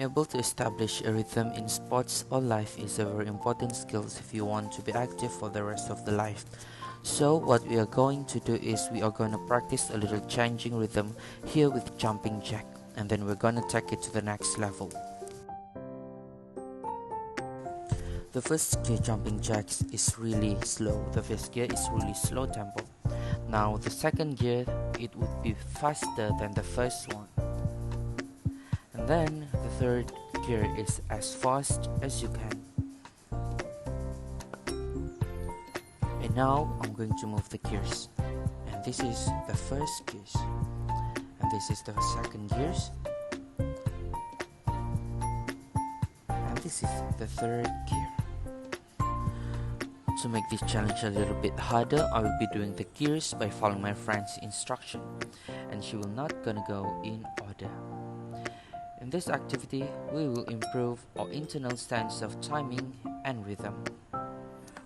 able to establish a rhythm in sports or life is a very important skill if you want to be active for the rest of the life. So what we are going to do is we are going to practice a little changing rhythm here with jumping jack, and then we're going to take it to the next level. The first gear jumping jacks is really slow. The first gear is really slow tempo. Now the second gear, it would be faster than the first one. And then the third gear is as fast as you can. And now I'm going to move the gears. And this is the first gears. And this is the second gears. And this is the third gear. To make this challenge a little bit harder, I will be doing the gears by following my friend's instruction, and she will not gonna go in order. In this activity, we will improve our internal sense of timing and rhythm.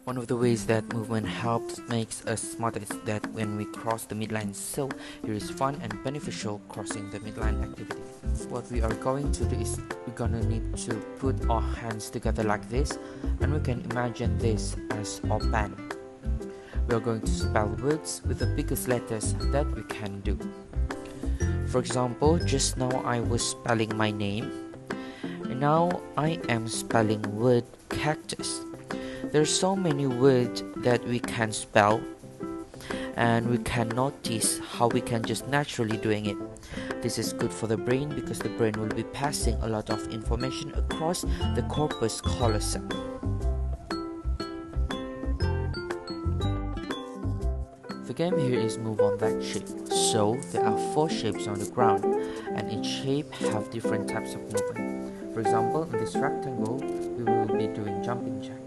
One of the ways that movement helps makes us smarter is that when we cross the midline, so it is fun and beneficial crossing the midline activity. What we are going to do is we're gonna need to put our hands together like this, and we can imagine this as our pen. We are going to spell words with the biggest letters that we can do. For example, just now I was spelling my name, and now I am spelling word cactus. There are so many words that we can spell, and we can notice how we can just naturally doing it. This is good for the brain because the brain will be passing a lot of information across the corpus callosum. The game here is move on that shape. So there are 4 shapes on the ground, and each shape have different types of movement. For example, in this rectangle, we will be doing jumping jack.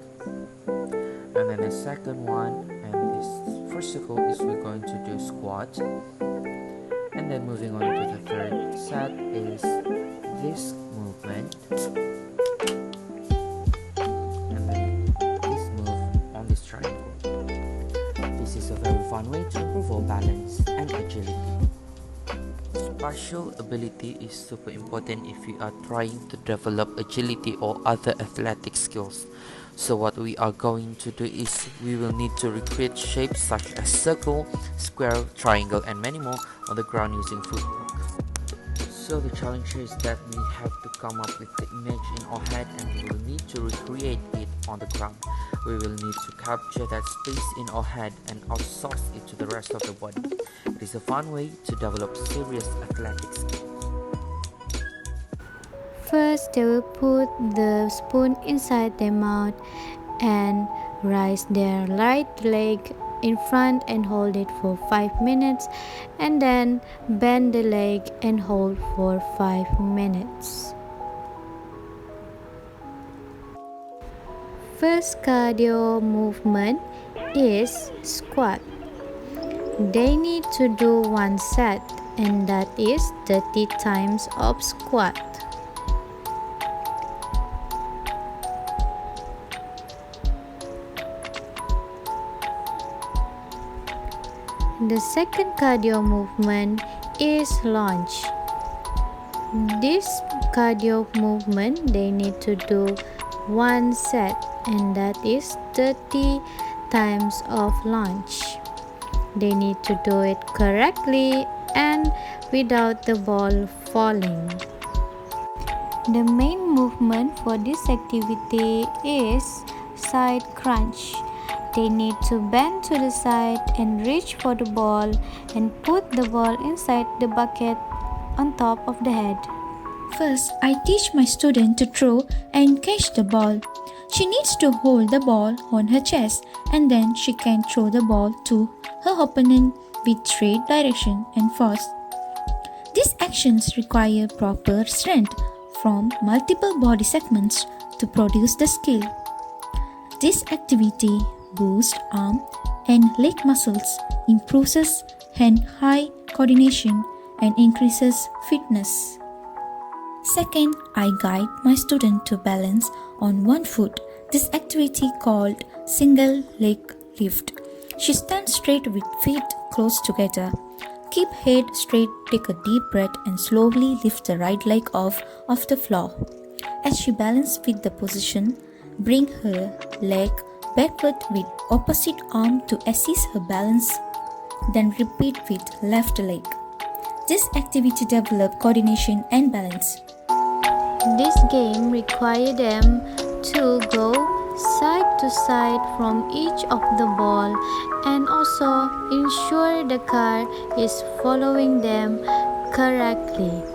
And then the second one, and this first circle is we're going to do squat. And then moving on to the third set is this movement. And then this move on this triangle. This is a very fun way to improve our balance and agility. Spatial ability is super important if we are trying to develop agility or other athletic skills. So what we are going to do is we will need to recreate shapes such as circle, square, triangle, and many more on the ground using footwork. So the challenge here is that we have to come up with the image in our head, and we will need to recreate it on the ground. We will need to capture that space in our head and outsource it to the rest of the body. It is a fun way to develop serious athletic skills. First, they will put the spoon inside their mouth and raise their right leg in front and hold it for 5 minutes, and then bend the leg and hold for 5 minutes. First cardio movement is squat. They need to do 1 set, and that is 30 times of squat. The second cardio movement is lunge. This cardio movement they need to do 1 set, and that is 30 times of lunge. They need to do it correctly and without the ball falling. The main movement for this activity is side crunch. They need to bend to the side and reach for the ball and put the ball inside the bucket on top of the head. First, I teach my student to throw and catch the ball. She needs to hold the ball on her chest, and then she can throw the ball to her opponent with straight direction and force. These actions require proper strength from multiple body segments to produce the skill. This activity boosts arm and leg muscles, improves hand-eye coordination, and increases fitness. Second, I guide my student to balance on 1 foot. This activity called single leg lift. She stands straight with feet close together. Keep head straight, take a deep breath, and slowly lift the right leg off the floor. As she balances with the position, bring her leg backward with opposite arm to assist her balance. Then repeat with left leg. This activity develops coordination and balance. This game requires them to go side to side from each of the ball and also ensure the car is following them correctly.